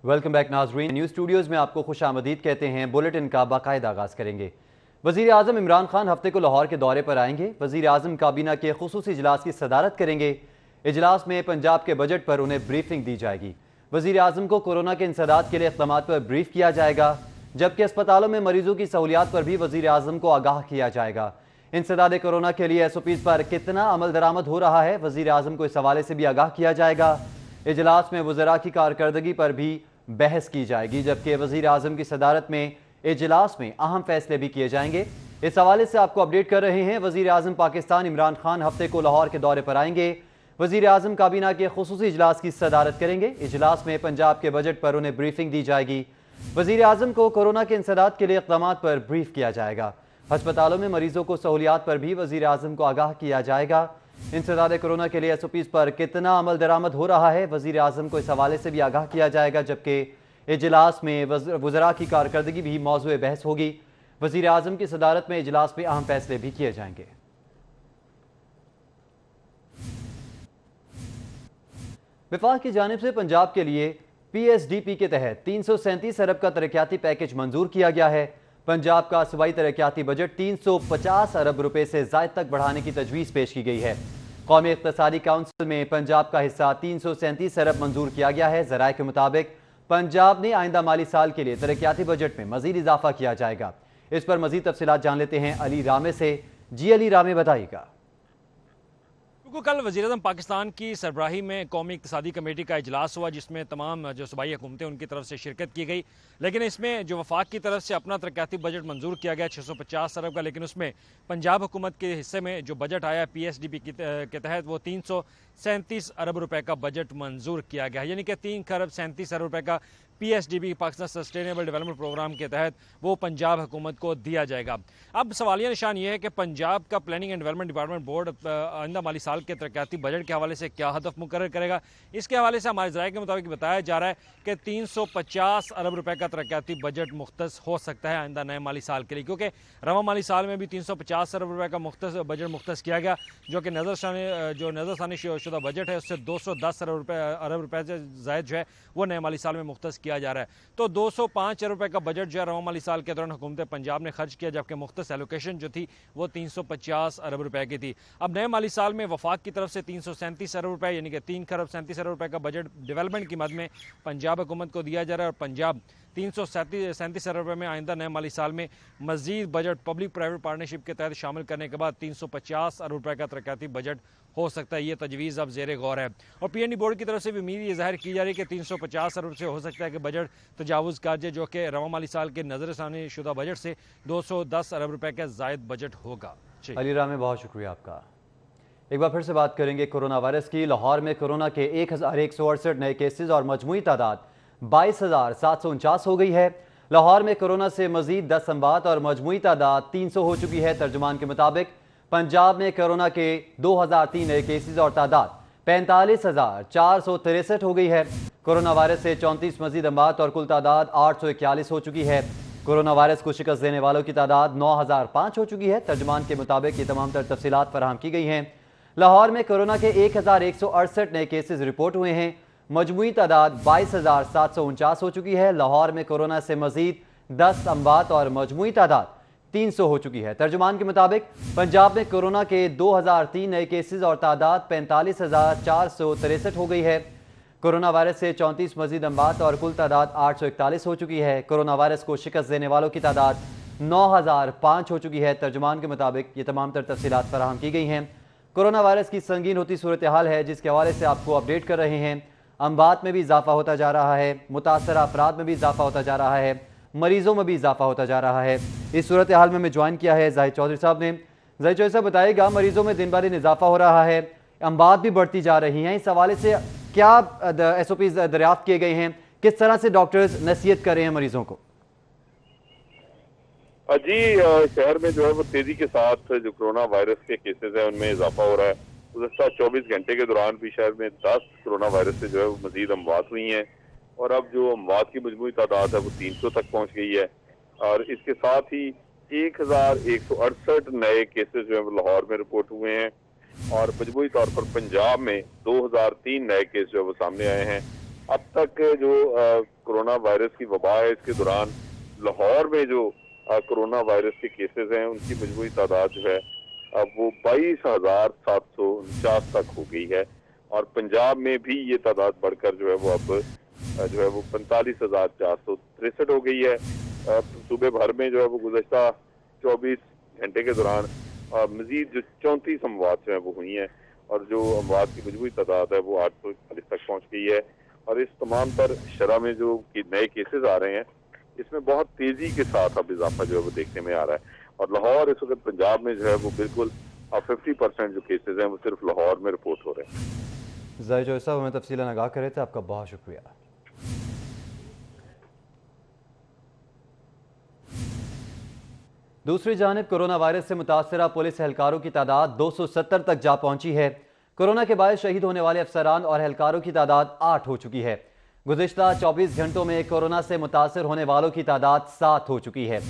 Welcome back नाजरीन। News Studios में आपको खुश आमदीद कहते हैं। बुलेटिन का बाकायदा आगाज़ करेंगे। वज़ीर आज़म इमरान खान हफ्ते को लाहौर के दौरे पर आएंगे। वज़ीर आज़म काबीना के खुसूसी इजलास की सदारत करेंगे। इजलास में पंजाब के बजट पर उन्हें ब्रीफिंग दी जाएगी। वज़ीर आज़म को कोरोना के इंसदाद के लिए इक़दाम पर ब्रीफ किया जाएगा, जबकि अस्पतालों में मरीजों की सहूलियात पर भी वज़ीर आज़म को आगाह किया जाएगा। इंसदाद कोरोना के लिए SOPs पर कितना अमल दरामद हो रहा है, वज़ीर आज़म को इस हवाले से भी आगाह किया जाएगा। इजलास में वज़रा की कारकर्दगी पर भी बहस की जाएगी, जबकि वज़ीर आज़म की सदारत में इजलास में अहम फैसले भी किए जाएंगे। इस हवाले से आपको अपडेट कर रहे हैं। वज़ीर आज़म पाकिस्तान इमरान खान हफ्ते को लाहौर के दौरे पर आएंगे। वज़ीर आज़म काबीना के खुसूसी इजलास की सदारत करेंगे। इजलास में पंजाब के बजट पर उन्हें ब्रीफिंग दी जाएगी। वज़ीर आज़म को कोरोना के इंसदाद के लिए इक़दामात पर ब्रीफ किया जाएगा। अस्पतालों में मरीजों को सहूलियात पर भी वज़ीर आज़म को आगाह किया जाएगा। इंसदाद कोरोना के लिए SOPs पर कितना अमल दरामद हो रहा है, वज़ीर आज़म को इस हवाले से भी आगाह किया जाएगा, जबकि इजलास में वज़रा की कारकर्दगी भी मौज़ूए बहस होगी। वज़ीर आज़म की सदारत में इजलास में अहम फैसले भी किए जाएंगे। वफाक की जानिब से पंजाब के लिए PSDP के तहत 337 अरब का तरक्याती पैकेज मंजूर किया गया है। पंजाब का सूबाई तरक्याती बजट 350 अरब रुपए से ज़ायद तक बढ़ाने की तजवीज़ पेश की गई है। कौमी इक़्तिसादी काउंसिल में पंजाब का हिस्सा 337 अरब मंजूर किया गया है। ज़राए के मुताबिक पंजाब ने आइंदा माली साल के लिए तरक्याती बजट में मजीद इजाफा किया जाएगा। इस पर मजीद तफसीलात जान लेते हैं अली रामे से। जी अली रामे, बताइएगा। कल वज़ीर-ए-आज़म पाकिस्तान की सरबराही में कौमी इक़्तिसादी कमेटी का इजलास हुआ, जिसमें तमाम जो सूबाई हुकूमतें उनकी तरफ से शिरकत की गई। लेकिन इसमें जो वफाक की तरफ से अपना तरक्याती बजट मंजूर किया गया 650 अरब का, लेकिन उसमें पंजाब हुकूमत के हिस्से में जो बजट आया PSDP के तहत वो 337 अरब रुपए का बजट मंजूर किया गया, यानी कि 3 खरब 37 अरब रुपए का PSDP Pakistan sustainable development program के तहत वो पंजाब हुकूमत को दिया जाएगा। अब सवालिया निशान ये है कि पंजाब का planning and development department board आइंदा माली साल के तरक्याती बजट के हवाले से क्या हदफ मुकर्रर करेगा। इसके हवाले से हमारे ज़राए के मुताबिक बताया जा रहा है कि 350 अरब रुपए का तरक्याती बजट मुख्तस हो सकता है आइंदा नए माली साल के लिए, क्योंकि रवा माली साल में भी 350 अरब रुपए का बजट मुख्तस किया गया, जो कि नज़रसानी शुदा बजट है उससे 210 अरब रुपए से ज़ायद जो है वो नए माली साल में मुख्तस किया जा रहा है। तो 205 अरब रुपए का बजट जो है रवा माली साल के दौरान हुकूमत पंजाब ने खर्च किया, जबकि मुख्तस एलोकेशन जो थी वो 350 अरब रुपए की थी। अब नए माली साल में वफाक की तरफ से 337 अरब रुपए यानी कि 3 खरब 37 अरब रुपए का बजट डेवलपमेंट की मद में पंजाब हुकूमत को दिया जा रहा है, और पंजाब 337 अरब रुपए में आइंदा नए माली साल में मजीद बजट पब्लिक प्राइवेट पार्टनरशिप के तहत शामिल करने के बाद 350 अरब रुपए का तरक्याती बजट हो सकता है। ये तजवीज़ अब ज़ेर गौर है, और PND बोर्ड की तरफ से भी उम्मीद ये जाहिर की जा रही है कि 350 अरब से हो सकता है कि बजट तजावुज़ कर जाए, जो कि रवा माली साल के नज़रसानी शुदा बजट से 210 अरब रुपए का ज़ायद बजट होगा। अली रामे, बहुत शुक्रिया आपका। एक बार फिर से बात करेंगे कोरोना वायरस की। लाहौर में कोरोना के 1168 नए केसेज और मजमूई तादाद 22,749 हो गई है। लाहौर में कोरोना से मजीद 10 अमवात और मजमूई तादाद 300 हो चुकी है। तर्जुमान के मुताबिक पंजाब में कोरोना के 2003 नए केसेज और तादाद 45,463 हो गई है। कोरोना वायरस से 34 मजीद अमवात और कुल तादाद 841 हो चुकी है। कोरोना वायरस को शिकस्त देने वालों की तादाद 9,005 हो चुकी है। तर्जुमान के मुताबिक ये तमाम तर तफसीलात फराहम की गई हैं। लाहौर में कोरोना के 1168 नए केसेज रिपोर्ट हुए हैं। मजमूई तादाद 22,749 हो चुकी है। लाहौर में कोरोना से मजीद 10 अमवात और मजमूई तादाद 300 हो चुकी है। तर्जुमान के मुताबिक पंजाब में कोरोना के 2003 नए केसेज और तादाद 45,463 हो गई है। कोरोना वायरस से 34 मजीद अमवात और कुल तादाद 841 हो चुकी है। कोरोना वायरस को शिकस्त देने वालों की तादाद 9,005 हो चुकी है। तर्जुमान के मुताबिक ये तमाम तर तफसीलात फराहम की गई हैं। कोरोना वायरस की संगीन होती सूरत हाल है, जिसके हवाले से आपको अपडेट कर रहे हैं। अमवात में भी इजाफा होता जा रहा है, मुतासर अफराद में भी इजाफा होता जा रहा है, मरीजों में भी इजाफा होता जा रहा है। इस सूरत हाल में ज्वाइन किया है जाहिद चौधरी साहब ने। जाहिद चौधरी साहब, बताइएगा, मरीजों में दिन ब दिन इजाफा हो रहा है, अमवात भी बढ़ती जा रही हैं, इस हवाले से क्या SOPs दरियाफ्त किए गए हैं, किस तरह से डॉक्टर्स नसीहत कर रहे हैं मरीजों को? जी, शहर में जो है वो तेजी के साथ जो कोरोना वायरस के केसेस हैं उनमें इजाफा हो रहा है। गुज़श्ता 24 घंटे के दौरान भी शहर में 10 कोरोना वायरस से जो है वो मजीद अमवात हुई हैं, और अब जो अमवात की मजमूई तादाद है वो 300 तक पहुंच गई है। और इसके साथ ही 1168 नए केसेस जो है वो लाहौर में रिपोर्ट हुए हैं, और मजमूई तौर पर पंजाब में 2003 नए केस जो है वो सामने आए हैं। अब तक जो कोरोना वायरस की वबा है, इसके दौरान लाहौर में जो कोरोना वायरस के केसेस हैं उनकी मजमूई तादाद जो है अब वो 22,749 तक हो गई है। और पंजाब में भी ये तादाद बढ़कर जो है वो अब जो है वो 45,463 हो गई है। सूबे भर में जो है वो गुज़श्ता 24 घंटे के दौरान मजीद जो 34 अमवात जो है वो हुई हैं और जो अमवात की मजमूई तादाद है वो 841 तक पहुंच गई है। और इस तमाम पर शरह में जो नए केसेस आ रहे हैं इसमें बहुत तेजी के साथ अब इजाफा जो है वो देखने में आ रहा है। और लाहौर इस वक्त पंजाब में जो है वो बिल्कुल 50% जो केसेस हैं वो सिर्फ लाहौर में रिपोर्ट हो रहे हैं। ज़ाहिर जो साहब हमें तफसीलन आगाह करे थे, आपका बहुत शुक्रिया। दूसरी जानिब कोरोना वायरस से मुतासरा पुलिस एहलकारों की तादाद 270 तक जा पहुंची है। कोरोना के बायस शहीद होने वाले अफसरान और एहलकारों की तादाद 8 हो चुकी है। गुज़िश्ता 24 घंटों में कोरोना से मुतासर होने वालों की तादाद 7 हो चुकी है।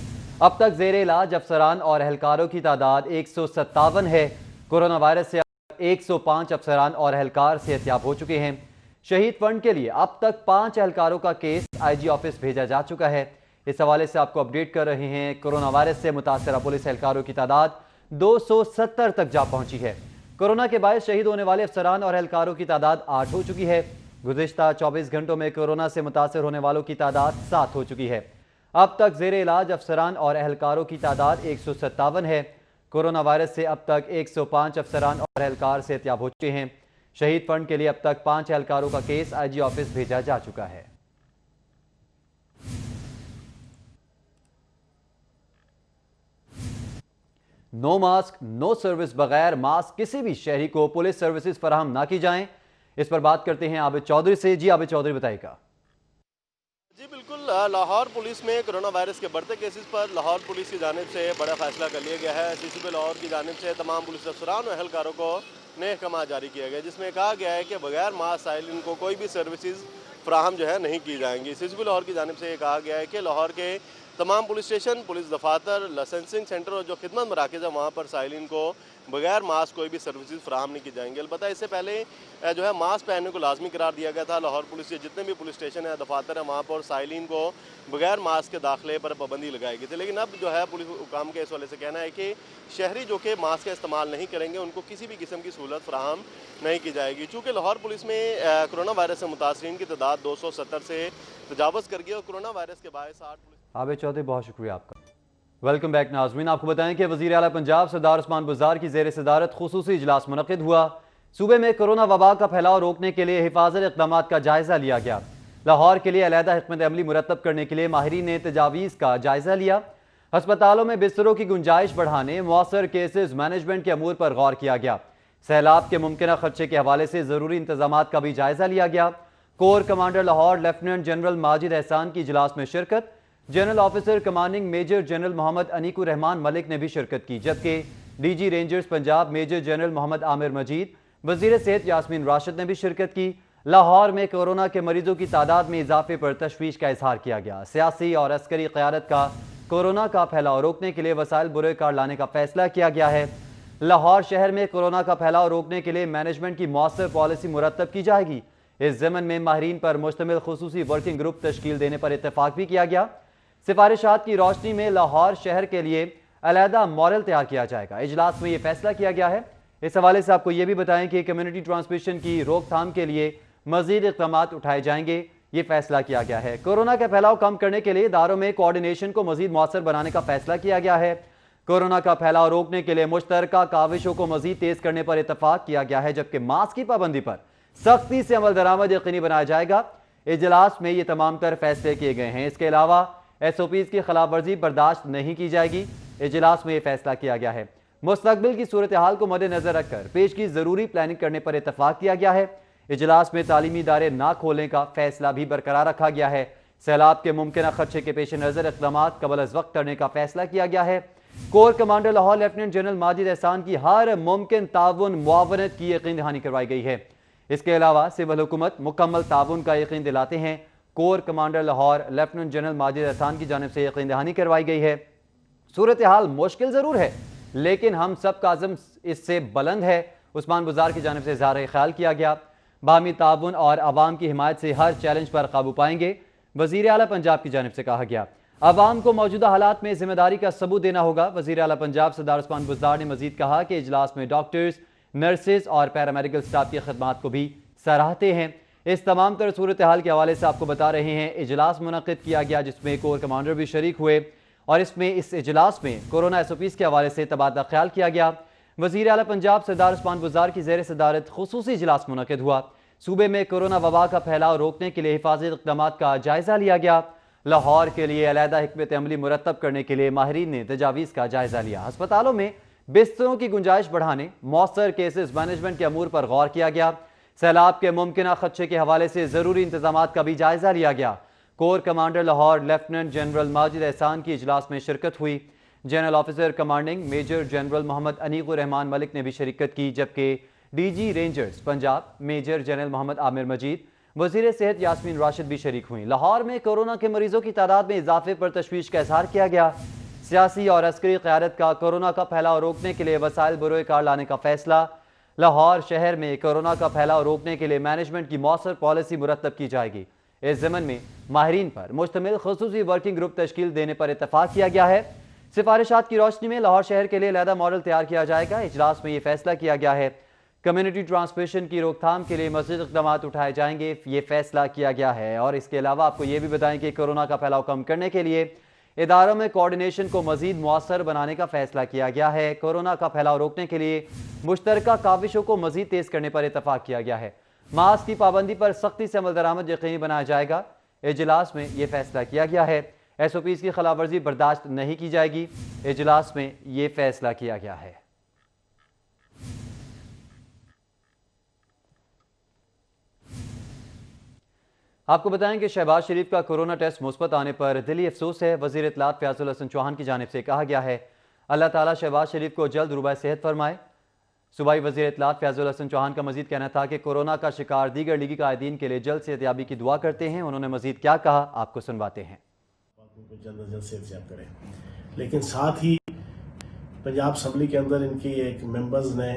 अब तक ज़ेर इलाज अफसरान और एहलकारों की तादाद 157 है। कोरोना वायरस से 105 अफसरान और एहलकार सेहतयाब हो चुके हैं। शहीद फंड के लिए अब तक 5 एहलकारों का केस IG ऑफिस भेजा जा चुका है। इस हवाले से आपको अपडेट कर रहे हैं। कोरोना वायरस से मुतासरा पुलिस एहलकारों की तादाद 270 तक जा पहुंची है। कोरोना के बायस शहीद होने वाले अफसरान और एहलकारों की तादाद 8 हो चुकी है। गुज़िश्ता 24 घंटों में कोरोना से मुतासर होने वालों की तादाद 7 हो चुकी है। अब तक ज़ेर इलाज अफसरान और एहलकारों की तादाद 157 है। कोरोना वायरस से अब तक 105 अफसरान और एहलकार सेहतयाब हो चुके हैं। शहीद फंड के लिए अब तक 5 एहलकारों का केस IG ऑफिस भेजा जा चुका है। नो मास्क नो सर्विस, बगैर मास्क किसी भी शहरी को पुलिस सर्विसेज फराहम ना की जाएं। इस पर बात करते हैं आबिद चौधरी से। जी आबिद चौधरी बताइएगा। जी बिल्कुल, लाहौर पुलिस में कोरोना वायरस के बढ़ते केसेस पर लाहौर पुलिस की जानिब से बड़ा फैसला कर लिया गया है। CCP लाहौर की जानिब से तमाम पुलिस अफसरान और एहलकारों को नए अहकाम जारी किया गया, जिसमें कहा गया है कि बगैर मास्क साइलिन को कोई भी सर्विसेज फ्राहम जो है नहीं की जाएंगी। CCP लाहौर की जानिब से ये कहा गया है कि लाहौर के तमाम पुलिस स्टेशन, पुलिस दफातर, लाइसेंसिंग सेंटर और जो खिदमत मराकज़ है वहाँ पर साइलिन को बगैर मास्क कोई भी सर्विसेज फ्राहम नहीं की जाएंगी। अलबत्ता इससे पहले जो है मास्क पहनने को लाजमी करार दिया गया था। लाहौर पुलिस के जितने भी पुलिस स्टेशन है, दफातर है, वहाँ पर साइलिन को बगैर मास्क के दाखिले पर पाबंदी लगाई गई थी। लेकिन अब जो है पुलिस हुकाम के इस वाले से कहना है कि शहरी जो कि मास्क का इस्तेमाल नहीं करेंगे उनको किसी भी किस्म की सहूलत फ्राहम नहीं की जाएगी। चूँकि लाहौर पुलिस में कोरोना वायरस से मुतासरीन की तादाद 270 से तजावज़ कर गई और कोरोना वायरस के बायस 8 आबिद चौधरी बहुत शुक्रिया आपका। वेलकम बैक नाज़रीन। आपको बताएं कि वज़ीर आला पंजाब सरदार उस्मान बुज़दार की ज़ेर सदारत खुसूसी इजलास मुनक़िद हुआ। सूबे में कोरोना वबा का फैलाव रोकने के लिए हिफाजत इक़दाम का जायज़ा लिया गया। लाहौर के लिए अलहदा हिकमत अमली मुरतब करने के लिए माहिरीन ने तजावीज़ का जायज़ा लिया। हस्पतालों में बिस्तरों की गुंजाइश बढ़ाने, मौसर केसेज मैनेजमेंट के अमूर पर गौर किया गया। सैलाब के मुमकिन खर्चे के हवाले से ज़रूरी इंतजाम का भी जायज़ा लिया गया। Corps commander Lahore lieutenant general Majid Ehsan की इजलास में शिरकत। General officer commanding major general Mohammad Aneequr Rehman Malik ने भी शिरकत की, जबकि DG rangers Punjab major general Mohammad Amir Majeed, वजीर सेहत यास्मीन राशिद ने भी शिरकत की। लाहौर में कोरोना के मरीजों की तादाद में इजाफे पर तशवीश का इजहार किया गया। सियासी और अस्करी क़यादत का कोरोना का फैलाव रोकने के लिए वसाइल बुरे कार लाने का फैसला किया गया है। लाहौर शहर में कोरोना का फैलाव रोकने के लिए मैनेजमेंट की मौसर पॉलिसी मुरतब की जाएगी। इस ज़मन में माहिरीन पर मुश्तमिल खुसूसी वर्किंग ग्रुप तश्कील देने पर इत्तेफाक भी किया गया। सिफारिशात की रोशनी में लाहौर शहर के लिए अलहदा मॉडल तैयार किया जाएगा। इजलास में यह फैसला किया गया है। इस हवाले से आपको यह भी बताएं कि कम्युनिटी ट्रांसमिशन की रोकथाम के लिए मजीद इक़दाम उठाए जाएंगे, ये फैसला किया गया है। कोरोना का फैलाव कम करने के लिए इदारों में कोऑर्डिनेशन को मजीद मौसर बनाने का फैसला किया गया है। कोरोना का फैलाव रोकने के लिए मुश्तरका काविशों को मजीद तेज करने पर इत्तफाक किया गया है, जबकि मास्क की पाबंदी पर सख्ती से अमल दरामद यकीनी बनाया जाएगा। इजलास में ये तमाम तर फैसले किए गए हैं। इसके अलावा SOPs की खिलाफ वर्जी बर्दाश्त नहीं की जाएगी। इजलास में यह फैसला किया गया है। मुस्तकबिल की सूरत हाल को मद्देनजर रखकर पेश की जरूरी प्लानिंग करने पर इत्तफाक किया गया है। इजलास में तालीमी इदारे ना खोलने का फैसला भी बरकरार रखा गया है। सैलाब के मुमकिन खर्चे के पेश नजर इक़दाम कबल अज़ वक्त करने का फैसला किया गया है। Core commander Lahore lieutenant general Majid Ehsan की हर मुमकिन ताउन मुआवनत की यकीन दहानी करवाई गई है। इसके अलावा सिविल हुकूमत मुकम्मल ताउन का यकीन दिलाते हैं। Core commander Lahore lieutenant general Majid Ehsan की जानिब से यकीन दहानी करवाई गई है। सूरत हाल मुश्किल ज़रूर है, लेकिन हम सब का अज़म इससे बुलंद है। उस्मान बुज़दार की जानिब से इज़हार ख्याल किया गया। बाहमी ताउन और आवाम की हिमायत से हर चैलेंज पर काबू पाएंगे। वज़ीर आला पंजाब की जानिब से कहा गया। आवाम को मौजूदा हालात में जिम्मेदारी का सबूत देना होगा। वज़ीर आला पंजाब सरदार उस्मान बुज़दार ने मजीद कहा कि इजलास में डॉक्टर्स, नर्सेज और पैरामेडिकल स्टाफ की खदमात को भी सराहते हैं। इस तमाम तर सूरत हाल के हवाले से आपको बता रहे हैं, इजलास मुनक़िद किया गया जिसमें कोर कमांडर भी शरीक हुए और इस इजलास में कोरोना SOPs के हवाले से तबादला ख्याल किया गया। वज़ीर आला पंजाब सरदार उस्मान बुज़दार की ज़ेर सदारत खुसूसी इजलास मुनक़िद हुआ। सूबे में कोरोना वबा का फैलाव रोकने के लिए हिफाजती इक़दाम का जायज़ा लिया गया। लाहौर के लिए अलहदा हिकमत अमली मुरतब करने के लिए माहिरीन ने तजावीज़ का जायज़ा लिया। अस्पतालों में बिस्तरों की गुंजाइश बढ़ाने, मौसर केसेस मैनेजमेंट के अमूर पर गौर किया गया। सैलाब के मुमकिन खदशे के हवाले से ज़रूरी इंतजाम का भी जायज़ा लिया गया। Corps commander Lahore lieutenant general Majid Ehsan की इजलास में शिरकत हुई। General officer commanding major general Mohammad Aneequr Rehman Malik ने भी शिरकत की, जबकि DG rangers Punjab major general Mohammad Amir Majeed, वज़ीर सेहत यास्मीन राशिद भी शरीक हुई। लाहौर में कोरोना के मरीजों की तादाद में इजाफे पर तशवीश का इजहार किया गया। सियासी और अस्करी क़यादत का कोरोना का फैलाव रोकने के लिए वसाइल बरोए कार लाने का फैसला। लाहौर शहर में कोरोना का फैलाव रोकने के लिए मैनेजमेंट की मौसर पॉलिसी मुरतब की जाएगी। इस ज़मन में माहिरीन पर मुश्तमिल खुसूसी वर्किंग ग्रुप तश्कील देने पर इत्तफाक किया गया है। सिफारिशात की रोशनी में लाहौर शहर के लिए अलहदा मॉडल तैयार किया जाएगा। इजलास में ये फैसला किया गया है। कम्युनिटी ट्रांसमिशन की रोकथाम के लिए मज़ीद इक़दाम उठाए जाएंगे, ये फैसला किया गया है। और इसके अलावा आपको ये भी बताएं कि कोरोना का फैलाव कम करने के लिए इदारों में कोऑर्डिनेशन को मजीद मौसर बनाने का फैसला किया गया है। कोरोना का फैलाव रोकने के लिए मुश्तरका काविशों को मजीद तेज करने पर इत्तफाक किया गया है। मास्क की पाबंदी पर सख्ती से अमल दरामद यकीनी बनाया जाएगा। इजलास में यह फैसला किया गया है। SOPs की खिलाफवर्जी बर्दाश्त नहीं की जाएगी। इजलास में यह फैसला किया गया है। आपको बताएं कि शहबाज शरीफ का कोरोना टेस्ट मुस्बत आने पर दिली अफसोस है। वज़ीर इत्तलात फयाजुल हसन चौहान की जानिब से कहा गया है, अल्लाह ताला शहबाज शरीफ को जल्द रुबा सेहत फरमाए। सूबाई वज़ीर इत्तलात फयाजुल हसन चौहान का मजीद कहना था कि कोरोना का शिकार दीगर लीगी कायदीन के लिए जल्द सेहतयाबी की दुआ करते हैं। उन्होंने मजीद क्या कहा, आपको सुनवाते हैं। जल्द सेहतयाब करें, लेकिन साथ ही पंजाब असम्बली के अंदर इनकी एक मेंबर्स ने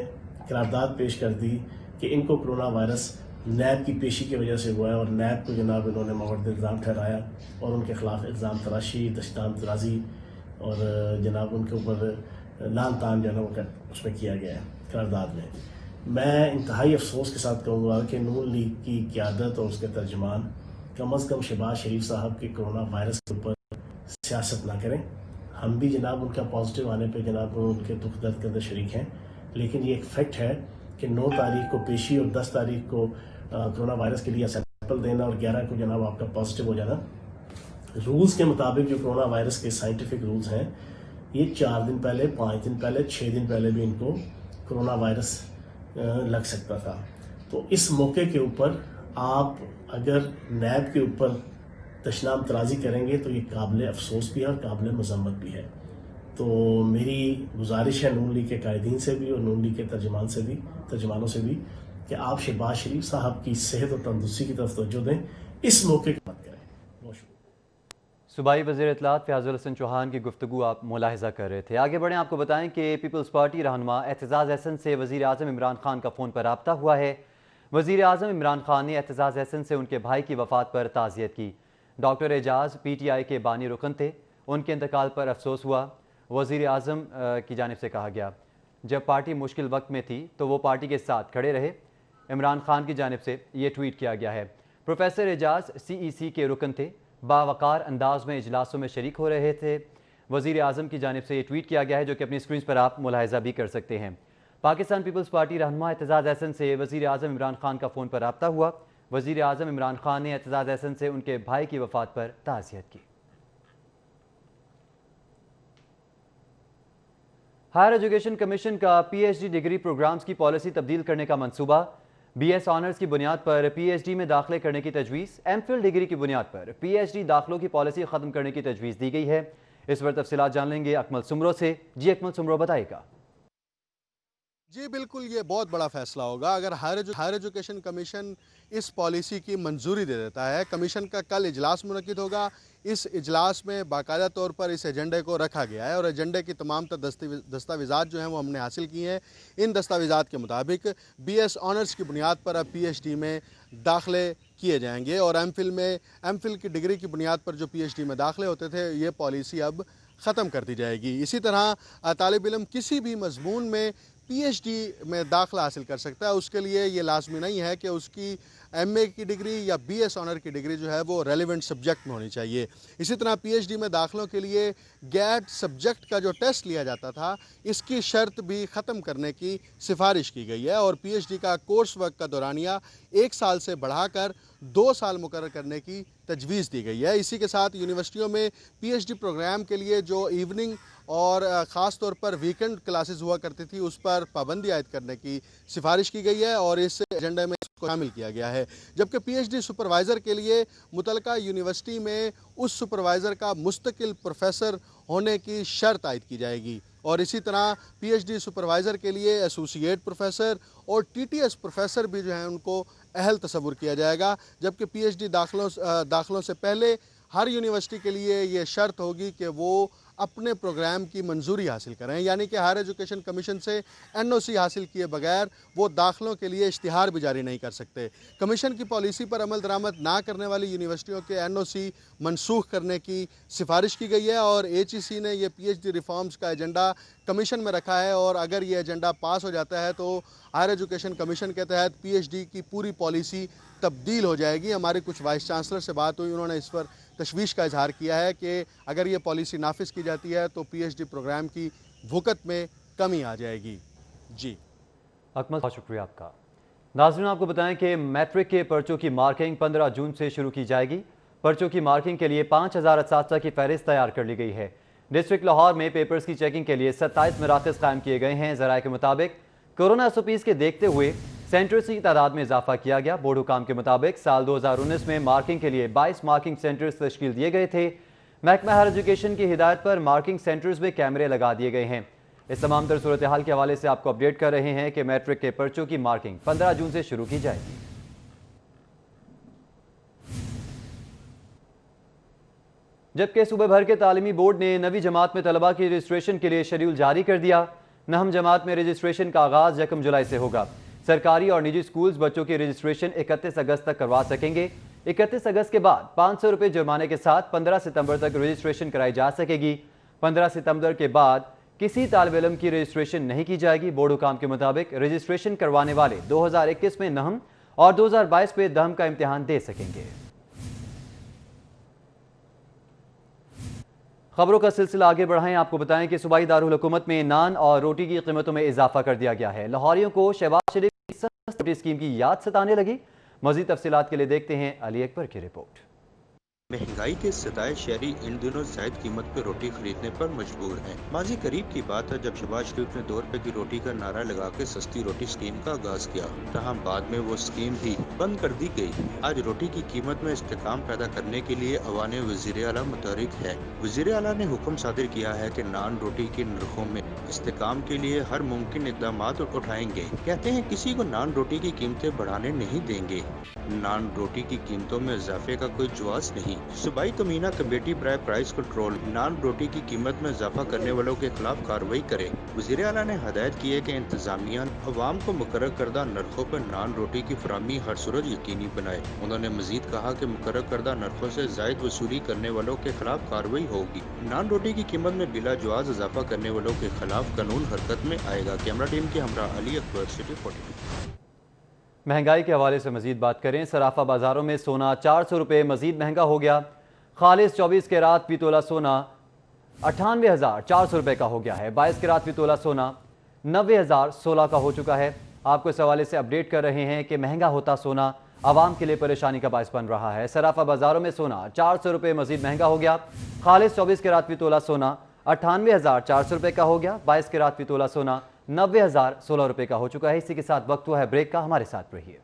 करारदाद पेश कर दी कि इनको कोरोना वायरस नैब की पेशी की वजह से हुआ है और नैब को जनाब इन्होंने मवर्द इल्ज़ाम ठहराया और उनके खिलाफ इल्ज़ाम तराशी, दस्तान तराजी और जनाब उनके ऊपर लान तान जो है वो उसमें किया गया है करारदाद में। मैं इंतहाई अफसोस के साथ कहूँगा कि नून लीग की क़यादत और उसके तर्जमान कम अज़ कम शहबाज शरीफ साहब के कोरोना वायरस के ऊपर सियासत ना करें। हम भी जनाब उनका पॉजिटिव आने पे जनाब उनके दुख दर्द के अंदर शरीक हैं, लेकिन ये एक फैक्ट है कि 9 तारीख को पेशी और 10 तारीख को कोरोना वायरस के लिए सैंपल देना और 11 को जनाब आपका पॉजिटिव हो जाना। रूल्स के मुताबिक जो कोरोना वायरस के साइंटिफिक रूल्स हैं, ये 4 दिन पहले, 5 दिन पहले, 6 दिन पहले भी इनको कोरोना वायरस लग सकता था। तो इस मौके के ऊपर आप अगर नैब के ऊपर तशनाम तराजी करेंगे तो ये काबिल अफसोस भी है और काबिल मजम्मत भी है। तो मेरी गुजारिश है नून लीग के कायदीन से भी और नून लीग के तर्जमानों से भी कि आप शहबाज शरीफ साहब की सेहत और तंदुरुस्ती की तरफ तवज्जो दें, इस मौके की बात करें। बहुत शुक्रिया। सूबाई वज़ीर इत्तलात फयाजुल हसन चौहान की गुफ्तगू आप मुलाहिजा कर रहे थे। आगे बढ़ें, आपको बताएं कि पीपल्स पार्टी रहनुमा एतजाज़ अहसन से वज़ीर आज़म इमरान खान का फ़ोन पर राब्ता हुआ है। वज़ीर आज़म इमरान खान ने एतजाज़ अहसन से उनके भाई की वफ़ात पर ताज़ियत की। डॉक्टर एजाज़ PTI के बानी रुकन थे, उनके इंतकाल पर अफसोस हुआ। वज़ीर आज़म की जानिब से कहा गया, जब पार्टी मुश्किल वक्त में थी तो वो पार्टी के साथ खड़े रहे। इमरान खान की जानिब से ये ट्वीट किया गया है। प्रोफेसर एजाज़ CEC के रुकन थे, बावकार अंदाज में इजलासों में शरीक हो रहे थे। वज़ीर आज़म की जानिब से ये ट्वीट किया गया है, जो कि अपनी स्क्रीन पर आप मुलाहिजा भी कर सकते हैं। पाकिस्तान पीपल्स पार्टी रहनुमा एतजाज़ अहसन से वज़ीर आज़म इमरान खान का फ़ोन पर राब्ता हुआ। वज़ीर आज़म इमरान खान ने एतजाज़ अहसन से उनके भाई की वफ़ात पर ताज़ियत की। हायर एजुकेशन कमीशन का PhD डिग्री प्रोग्राम्स की पॉलिसी तब्दील करने का मंसूबा। BS ऑनर्स की बुनियाद पर PhD में दाखिले करने की तजवीज़। MPhil डिग्री की बुनियाद पर PhD दाखिलों की पॉलिसी ख़त्म करने की तजवीज़ दी गई है। इस पर तफसीलात जान लेंगे अकमल सुमरो से। जी अकमल सुमरो, बताइएगा। जी बिल्कुल, ये बहुत बड़ा फैसला होगा अगर हायर एजुकेशन कमीशन इस पॉलिसी की मंजूरी दे देता है। कमीशन का कल इजलास मुनक्किद होगा। इस इजलास में बाकायदा तौर पर इस एजेंडे को रखा गया है और एजेंडे की तमाम दस्तावेज़ात जो हैं वो हमने हासिल किए हैं। इन दस्तावेज़ात के मुताबिक BS ऑनर्स की बुनियाद पर अब PhD में दाखिले किए जाएंगे और एम फिल की डिग्री की बुनियाद पर जो PhD में दाखिले होते थे, ये पॉलिसी अब ख़त्म कर दी जाएगी। इसी तरह तालिब इल्म किसी भी मजमून में PhD में दाखिला हासिल कर सकता है। उसके लिए ये लाजमी नहीं है कि उसकी MA की डिग्री या BS ऑनर की डिग्री जो है वो रेलिवेंट सब्जेक्ट में होनी चाहिए। इसी तरह PhD में दाखिलों के लिए GAT सब्जेक्ट का जो टेस्ट लिया जाता था, इसकी शर्त भी ख़त्म करने की सिफारिश की गई है और PhD का कोर्स वर्क का दौरानिया 1 साल से बढ़ाकर 2 साल मुकर्रर करने की तजवीज़ दी गई है। इसी के साथ यूनिवर्सिटियों में PhD प्रोग्राम के लिए जो इवनिंग और ख़ास तौर पर वीकेंड क्लासेस हुआ करती थी, उस पर पाबंदी आयद करने की सिफारिश की गई है और इस एजेंडे में इसको शामिल किया गया है। जबकि PhD सुपरवाइज़र के लिए मुतलका यूनिवर्सिटी में उस सुपरवाइज़र का मुस्तकिल प्रोफेसर होने की शर्त आयद की जाएगी और इसी तरह PhD सुपरवाइज़र के लिए एसोसिएट प्रोफेसर और TTS प्रोफेसर भी जो हैं उनको अहल तस्वुर किया जाएगा। जबकि PhD दाखिलों से पहले हर यूनिवर्सिटी के लिए ये शर्त होगी कि वो अपने प्रोग्राम की मंजूरी हासिल करें, यानी कि हायर एजुकेशन कमीशन से NOC हासिल किए बगैर वो दाखिलों के लिए इश्तिहार भी जारी नहीं कर सकते। कमीशन की पॉलिसी पर अमल दरामद ना करने वाली यूनिवर्सिटियों के NOC मनसूख करने की सिफारिश की गई है और HEC ने ये PhD रिफॉर्म्स का एजेंडा कमीशन में रखा है और अगर ये एजेंडा पास हो जाता है तो हायर एजुकेशन कमीशन के तहत PhD की पूरी पॉलिसी तब्दील हो जाएगी। हमारी कुछ वाइस चांसलर से बात हुई, उन्होंने इस पर तशवीश का इजहार किया है कि अगर ये पॉलिसी नाफिज की जाती है तो PhD प्रोग्राम की वक़्त में कमी आ जाएगी। जी अकमल, बहुत शुक्रिया आपका। नाज़रीन, आपको बताएं कि मैट्रिक के पर्चों की मार्किंग 15 जून से शुरू की जाएगी। पर्चों की मार्किंग के लिए 5000 असातिज़ा की फहरिस्त तैयार कर ली गई है। डिस्ट्रिक्ट लाहौर में पेपर्स की चेकिंग के लिए 27 मराकज़ कायम किए गए हैं। ज़राए के मुताबिक कोरोना SOPs के देखते हुए सेंटर्स की तादाद में इजाफा किया गया। बोर्ड हुकाम के मुताबिक साल 2019 में मार्किंग के लिए 22 मार्किंग सेंटर्स तश्कील दिए गए थे। महकमा हायर एजुकेशन की हिदायत पर मार्किंग सेंटर्स में कैमरे लगा दिए गए हैं। इस तमाम तर सूरत हाल के हवाले से आपको अपडेट कर रहे हैं कि मैट्रिक के पर्चों की मार्किंग 15 जून से शुरू की जाएगी। जबकि सूबे भर के तालीमी बोर्ड ने नवी जमात में तलबा की रजिस्ट्रेशन के लिए शेड्यूल जारी कर दिया। नहम जमात में रजिस्ट्रेशन का आगाज 1 जुलाई से होगा। सरकारी और निजी स्कूल्स बच्चों की रजिस्ट्रेशन 31 अगस्त तक करवा सकेंगे। 31 अगस्त के बाद 500 रुपये जुर्माने के साथ 15 सितंबर तक रजिस्ट्रेशन कराई जा सकेगी। 15 सितंबर के बाद किसी तालिब इल्म की रजिस्ट्रेशन नहीं की जाएगी। बोर्ड हुकाम के मुताबिक रजिस्ट्रेशन करवाने वाले 2021 में नहम और 2022 में दहम का इम्तिहान दे सकेंगे। खबरों का सिलसिला आगे बढ़ाएं। आपको बताएं कि सूबाई दारुल हुकूमत में नान और रोटी की कीमतों में इजाफा कर दिया गया है। लाहौरियों को शहबाज शरीफ की सस्ती स्कीम की याद सताने लगी। मजीद तफसीलात के लिए देखते हैं अली अकबर की रिपोर्ट। महंगाई के सताए शहरी इन दिनों जायद कीमत पर रोटी खरीदने पर मजबूर हैं। माजी करीब की बात है जब शहबाज शरीफ ने 2 रुपए की रोटी का नारा लगा के सस्ती रोटी स्कीम का आगाज किया, तहम बाद में वो स्कीम भी बंद कर दी गई। आज रोटी की कीमत में इस्तेकाम पैदा करने के लिए अवान वज़ीर आला मुतहरिक है। वज़ीर आला ने हुक्म सादिर किया है कि नान रोटी के नरखों में इस्तेकाम के लिए हर मुमकिन इक़दाम उठाएंगे। कहते हैं किसी को नान रोटी की कीमतें बढ़ाने नहीं देंगे। नान रोटी की कीमतों में इजाफे का कोई जवाज नहीं। सूबाई कमीना कमेटी बराए प्राइस कंट्रोल नान रोटी की कीमत में इजाफा करने वालों के खिलाफ कार्रवाई करे। वज़ीर आला ने हदायत की है कि इंतजामिया अवाम को मुकर्रर करदा नरखों पर नान रोटी की फराहमी हर सूरत यकीनी बनाए। उन्होंने मजीद कहा कि मुकर्रर करदा नरखों से जायद वसूली करने वालों के खिलाफ कार्रवाई होगी। नान रोटी की कीमत में बिला जवाज इजाफा करने वालों के खिलाफ कानून हरकत में आएगा। कैमरा टीम के हमरा अली अकबर, सिटी 42। महंगाई के हवाले से मजीद बात करें। सराफा बाजारों में सोना 400 रुपये मजीद महंगा हो गया। खालिस 24 कैरात फी तोला सोना 98,400 रुपये का हो गया है। 22 कैरात फी तोला सोना 90,016 का हो चुका है। आपको इस हवाले से अपडेट कर रहे हैं कि महंगा होता सोना आवाम के लिए परेशानी का बायस बन रहा है। सराफा बाजारों में सोना 400 रुपये मजीद महंगा हो गया। खालिस 24 कैरात फी तोला सोना 98,400 रुपये का हो गया। 22 कैरात फी तोला सोना 90,016 रुपये का हो चुका है। इसी के साथ वक्त हुआ है ब्रेक का। हमारे साथ रहिए।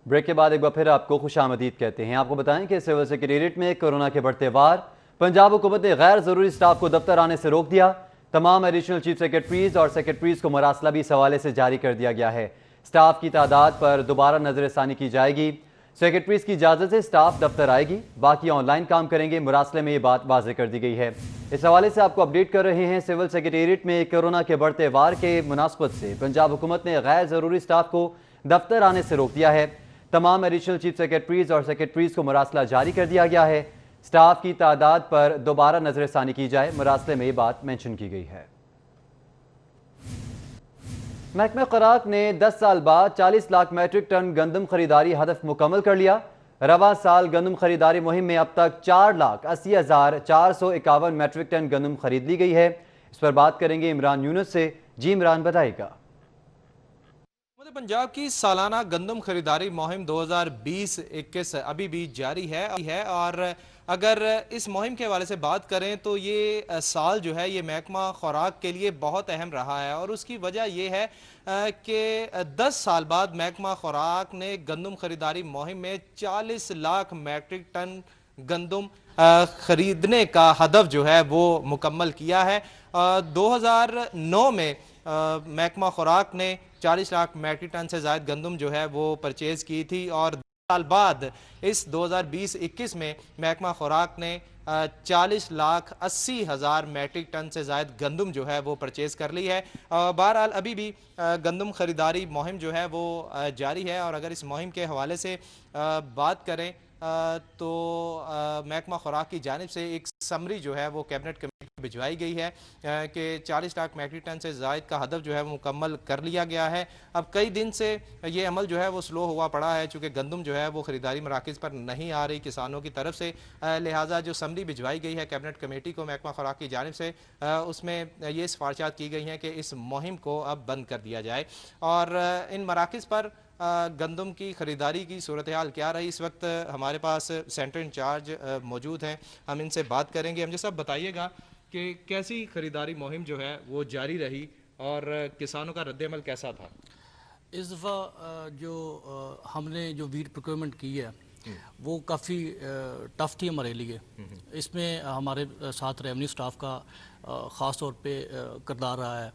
ब्रेक के बाद एक बार फिर आपको खुशामदीद कहते हैं। आपको बताएं कि सिविल सेक्रेटेरिएट में कोरोना के बढ़ते वार, पंजाब हुकूमत ने गैर जरूरी स्टाफ को दफ्तर आने से रोक दिया। तमाम एडिशनल चीफ सेक्रेटरीज और सेक्रेटरीज को मरासला भी इस हवाले से जारी कर दिया गया है। स्टाफ की तादाद पर दोबारा नजरसानी की जाएगी। सेक्रेटरीज की इजाज़त से स्टाफ दफ्तर आएगी, बाकी ऑनलाइन काम करेंगे। मुरासले में ये बात वाज़ेह कर दी गई है। इस हवाले से आपको अपडेट कर रहे हैं। सिविल सेक्रेटेरिएट में कोरोना के बढ़ते वार के मुनासबत से पंजाब हुकूमत ने गैर ज़रूरी स्टाफ को दफ्तर आने से रोक दिया है। तमाम एडिशनल चीफ सेक्रेटरीज और सेक्रेटरीज को मुरासला जारी कर दिया गया है। स्टाफ की तादाद पर दोबारा नजरसानी की जाए। मुरासले में ये बात मेंशन की गई है। महकमा खुराक ने 10 साल बाद 40 लाख मैट्रिक टन गंदम खरीदारी हदफ मुकम्मल कर लिया। रवा साल गंदम खरीदारी मुहिम में अब तक 4,80,451 मैट्रिक टन गंदम खरीद ली गई है। इस पर बात करेंगे इमरान यूनुस से। जी इमरान, बताइएगा। पंजाब की सालाना गंदम खरीदारी मुहिम 2020-21 अभी भी जारी है और अगर इस मुहिम के हवाले से बात करें तो ये साल जो है ये महकमा खुराक के लिए बहुत अहम रहा है और उसकी वजह यह है कि 10 साल बाद महकमा खुराक ने गंदम खरीदारी मुहिम में 40 लाख मैट्रिक टन गंदम खरीदने का हदफ जो है वो मुकम्मल किया है। 2009 में महकमा खुराक ने 40 लाख मैट्रिक टन से ज़ायद गंदम जो है वो परचेज़ की थी और 10 साल बाद इस 2020-21 में महकमा खुराक ने 40,80,000 मैट्रिक टन से ज़ायद गंदम जो है वो परचेज़ कर ली है। बहरहाल अभी भी गंदम खरीदारी मुहिम जो है वो जारी है और अगर इस मुहिम के हवाले से बात करें तो महकमा खुराक की जानिब से एक समरी जो है वो कैबिनेट कमेटी को भिजवाई गई है कि 40 लाख मैट्रिक टन से ज़ायद का हदफ जो है वो मुकम्मल कर लिया गया है। अब कई दिन से ये अमल जो है वो स्लो हुआ पड़ा है चूँकि गंदम जो है वो ख़रीदारी मराकज़ पर नहीं आ रही किसानों की तरफ से, लिहाजा जो समरी भिजवाई गई है कैबिनेट कमेटी को महकमा खुराक की जानिब से उसमें ये सिफारिशात की गई हैं कि इस मुहिम को अब बंद कर दिया जाए। और इन मराकज़ पर गंदम की ख़रीदारी की सूरत हाल क्या रही, इस वक्त हमारे पास सेंटर इंचार्ज मौजूद हैं, हम इनसे बात करेंगे। हम जैसा बताइएगा कि कैसी ख़रीदारी मुहिम जो है वो जारी रही और किसानों का रद्द-ए-अमल कैसा था? इस दफ़ा जो हमने जो वीट प्रोक्योरमेंट की है वो काफ़ी टफ थी हमारे लिए। इसमें हमारे साथ रेवेन्यू स्टाफ का ख़ास तौर पे किरदार रहा है।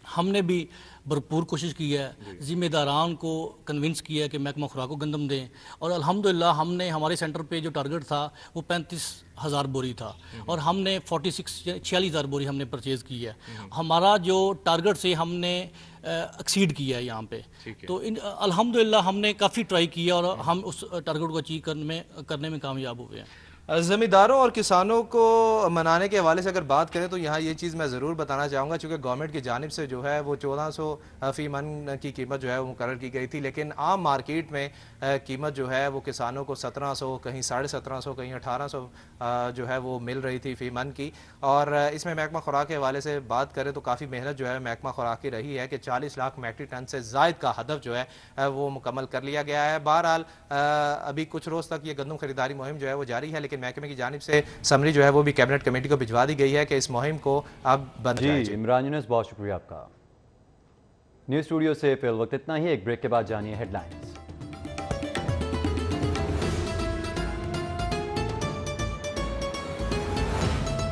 हमने भी भरपूर कोशिश की है, ज़िम्मेदारान को कन्विंस किया है कि महकमा खुराक को गंदम दें और अल्हम्दुलिल्लाह हमने हमारे सेंटर पे जो टारगेट था वो 35,000 बोरी था और हमने 46,000 बोरी हमने परचेज़ की है। हमारा जो टारगेट से हमने एक्सीड किया है यहाँ पे, तो अल्हम्दुलिल्लाह हमने काफ़ी ट्राई किया और हम उस टारगेट को अचीव करने में कामयाब हुए हैं। ज़मींदारों और किसानों को मनाने के हवाले से अगर बात करें तो यहाँ ये चीज़ मैं ज़रूर बताना चाहूँगा, चूँकि गवर्नमेंट की जानिब से जो है वो 1400 फ़ी मन की कीमत जो है वो मुकर्रर की गई थी, लेकिन आम मार्केट में कीमत जो है वो किसानों को 1700, कहीं 1750, कहीं 1800 जो है वो मिल रही थी फ़ी मन की। और इसमें महकमा खुराक के हवाले से बात करें तो काफ़ी मेहनत जो है महकमा खुराक की रही है कि 40 लाख मैट्रिक टन से ज़ायद का हदफ जो है वो मुकम्मल कर लिया गया है। बहरहाल अभी कुछ रोज़ तक ये गंदम खरीदारी मुहिम जो है वो जारी है, लेकिन महकमे की जानिब से समरी जो है वो भी कैबिनेट कमेटी को भिजवा दी गई है कि इस मुहिम को अब बंद किया जाए। इमरान यूनुस, बहुत शुक्रिया आपका। न्यूज़ स्टूडियो से फिल वक्त इतना ही। एक ब्रेक के बाद जानिए हेडलाइंस।